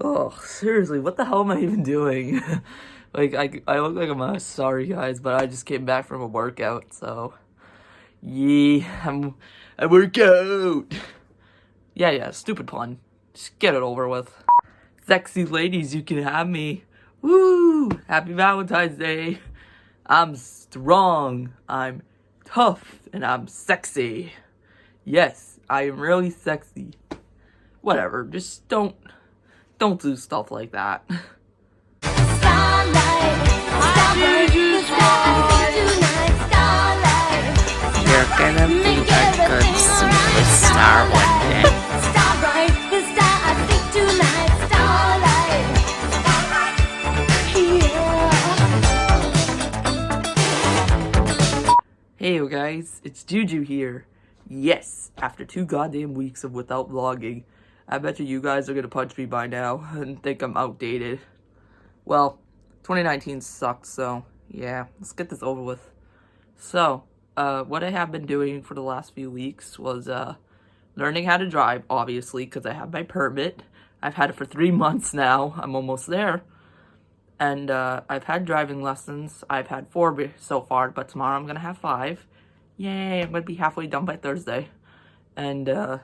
Oh, seriously, what the hell am I even doing? Like, I look like I'm sorry, guys, but I just came back from a workout, so... Yeah, I work out! Yeah, stupid pun. Just get it over with. Sexy ladies, you can have me. Woo! Happy Valentine's Day. I'm strong, I'm tough, and I'm sexy. Yes, I am really sexy. Whatever, just don't do stuff like that. You're gonna be a good superstar one day. Hey you guys, it's Juju here. Yes, after 2 goddamn weeks of without vlogging, I bet you guys are gonna punch me by now and think I'm outdated. Well, 2019 sucks, so yeah, let's get this over with. So, what I have been doing for the last few weeks was, learning how to drive, obviously, because I have my permit. I've had it for 3 months now. I'm almost there. And, I've had driving lessons. I've had 4 so far, but tomorrow I'm gonna have 5. Yay, I'm gonna be halfway done by Thursday. And,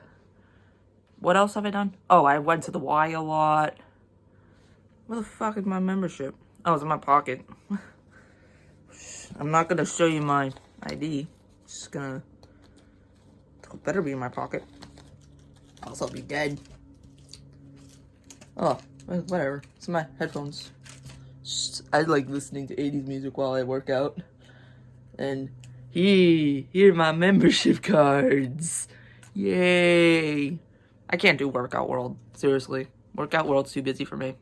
what else have I done? Oh, I went to the Y a lot. Where the fuck is my membership? Oh, it's in my pocket. I'm not gonna show you my ID. Just gonna... It better be in my pocket. Else I'll be dead. Oh, whatever. It's my headphones. I like listening to 80s music while I work out. And here are my membership cards. Yay. I can't do Workout World. Seriously. Workout World's too busy for me.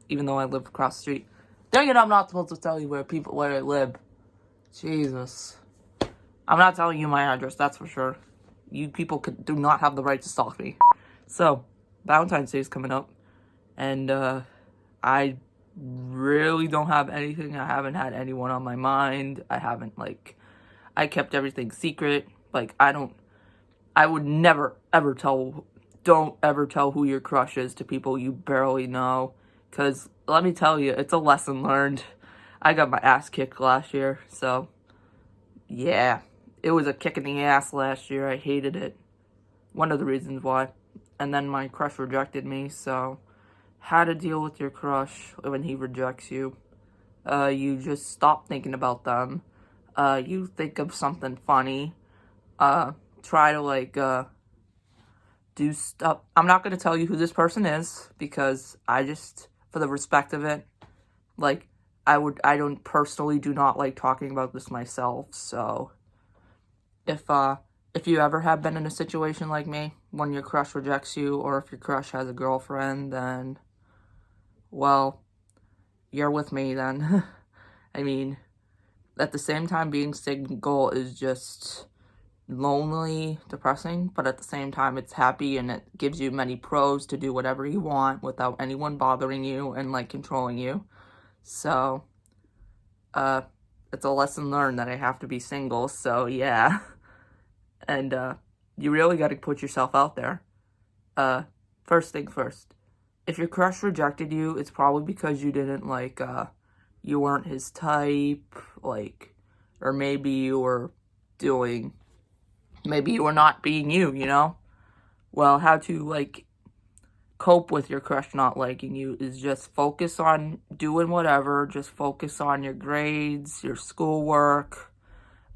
Even though I live across the street. Dang it, I'm not supposed to tell you where I live. Jesus. I'm not telling you my address, that's for sure. You people do not have the right to stalk me. So, Valentine's Day is coming up. And, I really don't have anything. I haven't had anyone on my mind. I kept everything secret. Like, I would never, ever don't ever tell who your crush is to people you barely know. Because, let me tell you, it's a lesson learned. I got my ass kicked last year, so, yeah. It was a kick in the ass last year. I hated it. One of the reasons why. And then my crush rejected me, so... How to deal with your crush when he rejects you. You just stop thinking about them. You think of something funny. Try to, do stuff. I'm not going to tell you who this person is, because for the respect of it, I don't personally do not like talking about this myself, so... If you ever have been in a situation like me, when your crush rejects you, or if your crush has a girlfriend, then... Well, you're with me then. I mean, at the same time, being single is just lonely, depressing, but at the same time, it's happy and it gives you many pros to do whatever you want without anyone bothering you and, controlling you. So, it's a lesson learned that I have to be single, so yeah. And, you really gotta put yourself out there. First thing first. If your crush rejected you, it's probably because you didn't, you weren't his type, or maybe you were not being you, you know? Well, how to, cope with your crush not liking you is just focus on doing whatever, just focus on your grades, your schoolwork,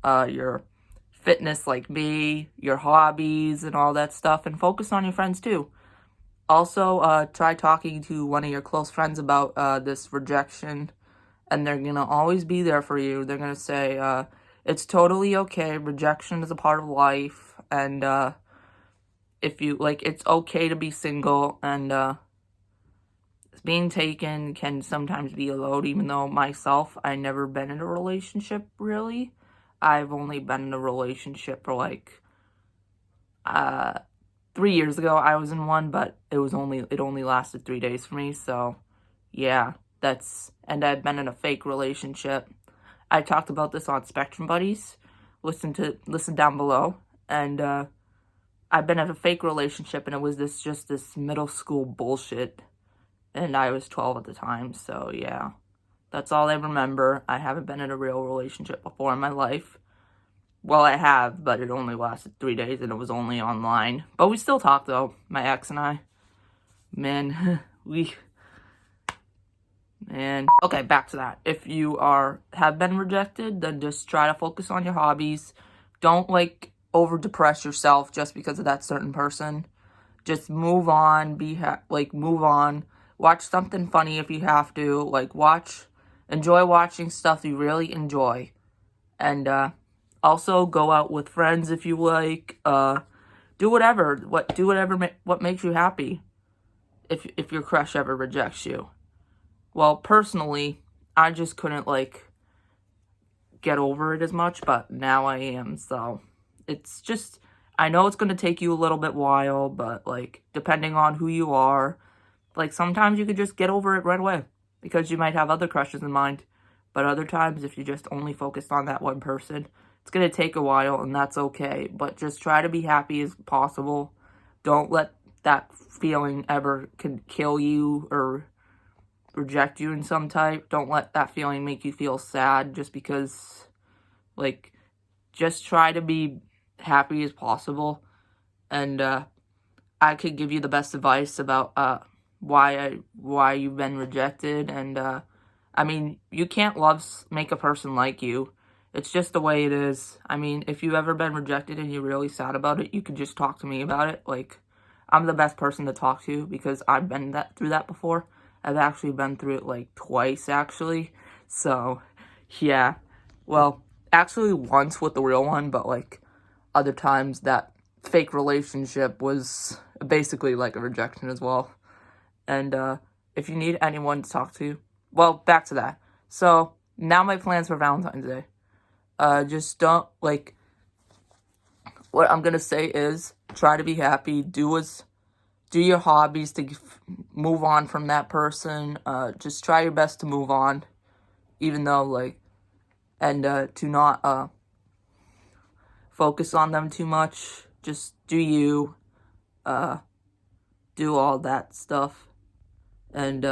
your fitness like me, your hobbies, and all that stuff, and focus on your friends, too. Also, try talking to one of your close friends about this rejection, and they're going to always be there for you. They're going to say, it's totally okay, rejection is a part of life, and if you, it's okay to be single, and being taken can sometimes be a load, even though myself, I've never been in a relationship, really. I've only been in a relationship for, 3 years ago, I was in one, but it only lasted 3 days for me, so, yeah, and I've been in a fake relationship. I talked about this on Spectrum Buddies, listen down below, and, I've been in a fake relationship, and it was this middle school bullshit, and I was 12 at the time, so yeah. That's all I remember. I haven't been in a real relationship before in my life. Well, I have, but it only lasted 3 days, and it was only online. But we still talk, though, my ex and I. Man, Man. Okay, back to that. If you have been rejected, then just try to focus on your hobbies. Don't, like, over-depress yourself just because of that certain person. Just move on, move on. Watch something funny if you have to. Like, enjoy watching stuff you really enjoy. And, also go out with friends if you like. Do whatever. What makes you happy. If your crush ever rejects you. Well, personally, I just couldn't, like, get over it as much, but now I am, so it's just, I know it's going to take you a little bit while, but, like, depending on who you are, like, sometimes you could just get over it right away, because you might have other crushes in mind, but other times, if you just only focus on that one person, it's going to take a while, and that's okay, but just try to be happy as possible. Don't let that feeling ever kill you, or reject you in some type. Don't let that feeling make you feel sad just because, like, just try to be happy as possible. And I could give you the best advice about why you've been rejected. And I mean, you can't make a person like you. It's just the way it is. I mean, if you've ever been rejected and you're really sad about it, you can just talk to me about it. Like, I'm the best person to talk to because I've been through that before. I've actually been through it, like, twice, actually. So, yeah. Well, actually once with the real one, but, like, other times that fake relationship was basically, like, a rejection as well. And, if you need anyone to talk to, well, back to that. So, now my plans for Valentine's Day. Just don't, like, what I'm gonna say is, try to be happy, do your hobbies to move on from that person. Just try your best to move on, even though, like, and to not focus on them too much. Just do you, do all that stuff, and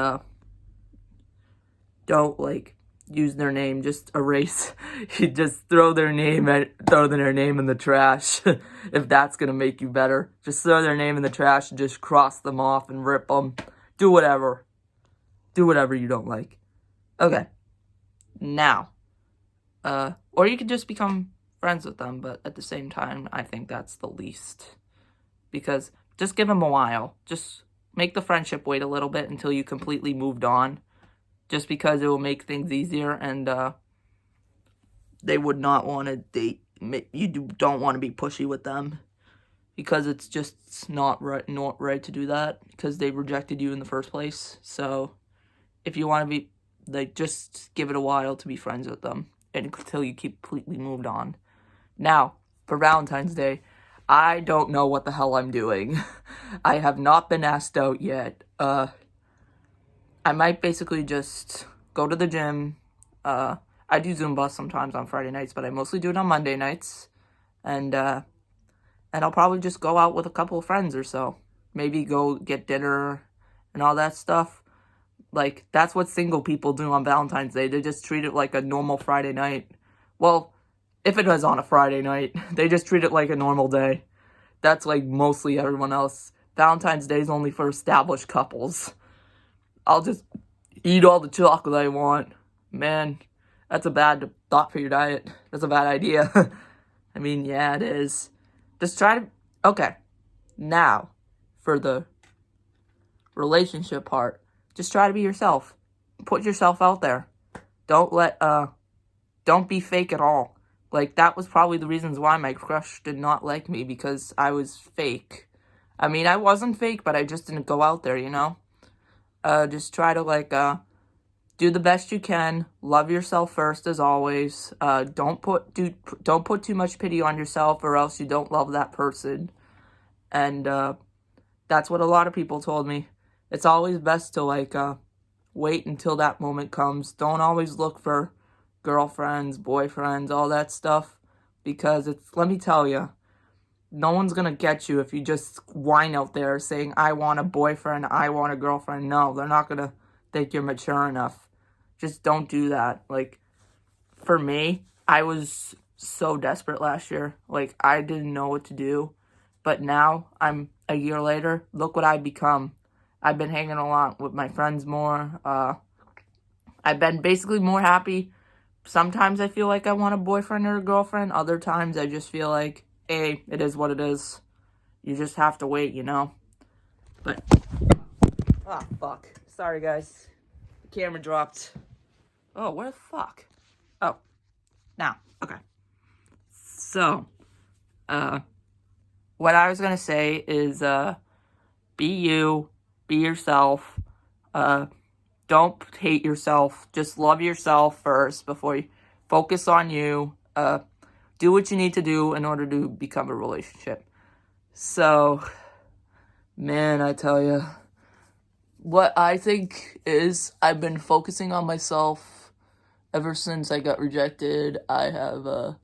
don't, like, use their name. Just erase. You just throw their name in the trash. If that's gonna make you better, just throw their name in the trash and just cross them off and rip them. Do whatever you don't like. Okay. Now, or you could just become friends with them, but at the same time, I think that's the least, because just give them a while. Just make the friendship wait a little bit until you completely moved on. Just because it will make things easier, and they would not want to date. You don't want to be pushy with them, because it's just not right to do that, because they rejected you in the first place. So if you want to be, like, just give it a while to be friends with them until you completely moved on. Now, for Valentine's Day, I don't know what the hell I'm doing. I have not been asked out yet. I might basically just go to the gym. I do Zumba sometimes on Friday nights, but I mostly do it on Monday nights. And I'll probably just go out with a couple of friends or so. Maybe go get dinner and all that stuff. Like, that's what single people do on Valentine's Day. They just treat it like a normal Friday night. Well, if it was on a Friday night, they just treat it like a normal day. That's like mostly everyone else. Valentine's Day is only for established couples. I'll just eat all the chocolate I want. Man, that's a bad thought for your diet. That's a bad idea. I mean, yeah, it is. Just try to... Okay. Now, for the relationship part, just try to be yourself. Put yourself out there. Don't be fake at all. Like, that was probably the reasons why my crush did not like me, because I was fake. I mean, I wasn't fake, but I just didn't go out there, you know? Just try to, like, do the best you can. Love yourself first, as always. Don't put too much pity on yourself, or else you don't love that person. And, that's what a lot of people told me. It's always best to, like, wait until that moment comes. Don't always look for girlfriends, boyfriends, all that stuff. Because let me tell you, no one's gonna get you if you just whine out there saying, I want a boyfriend, I want a girlfriend. No, they're not gonna think you're mature enough. Just don't do that. Like, for me, I was so desperate last year. Like, I didn't know what to do. But now, I'm a year later, look what I've become. I've been hanging along with my friends more. I've been basically more happy. Sometimes I feel like I want a boyfriend or a girlfriend. Other times I just feel like, hey, it is what it is. You just have to wait, you know? But, ah, fuck. Sorry, guys. The camera dropped. Oh, where the fuck? Oh, now, okay. So, what I was gonna say is, be you, be yourself, don't hate yourself, just love yourself first before you focus on you, do what you need to do in order to become a relationship. So, man, I tell you, what I think is I've been focusing on myself ever since I got rejected. I have,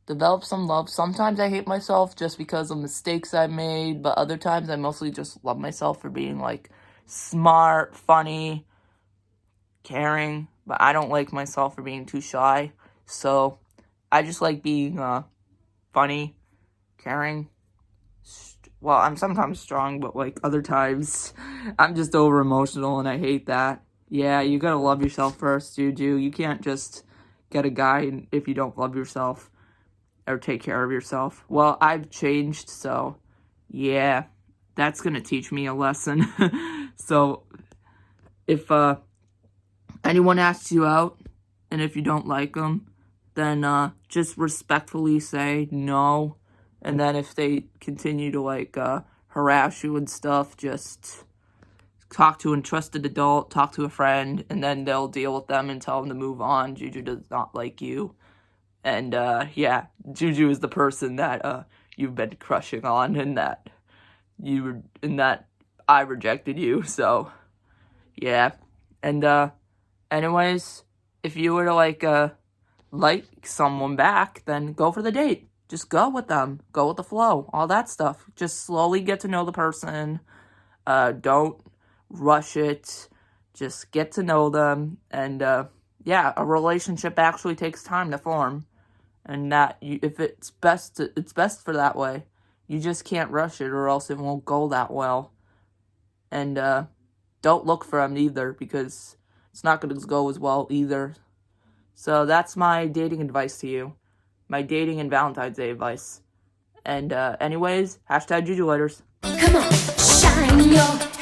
developed some love. Sometimes I hate myself just because of mistakes I made, but other times I mostly just love myself for being, like, smart, funny, caring, but I don't like myself for being too shy. So I just like being funny, caring. Well, I'm sometimes strong, but like other times I'm just over emotional and I hate that. Yeah, you gotta love yourself first, Juju. You can't just get a guy if you don't love yourself or take care of yourself. Well, I've changed, so yeah, that's gonna teach me a lesson. So if anyone asks you out, and if you don't like them, then just respectfully say no. And then if they continue to, like, harass you and stuff, just talk to a trusted adult, talk to a friend, and then they'll deal with them and tell them to move on. Juju does not like you. And, yeah, Juju is the person that, you've been crushing on, and that I rejected you, so, yeah. And, anyways, if you were to, like someone back, then go for the date. Just go with them. Go with the flow. All that stuff. Just slowly get to know the person. Don't rush it. Just get to know them. And, yeah, a relationship actually takes time to form. And if it's best for that way. You just can't rush it or else it won't go that well. And, don't look for them either because it's not going to go as well either. So that's my dating advice to you. My dating and Valentine's Day advice. And anyways, #JuJuLeters. Come on, shine your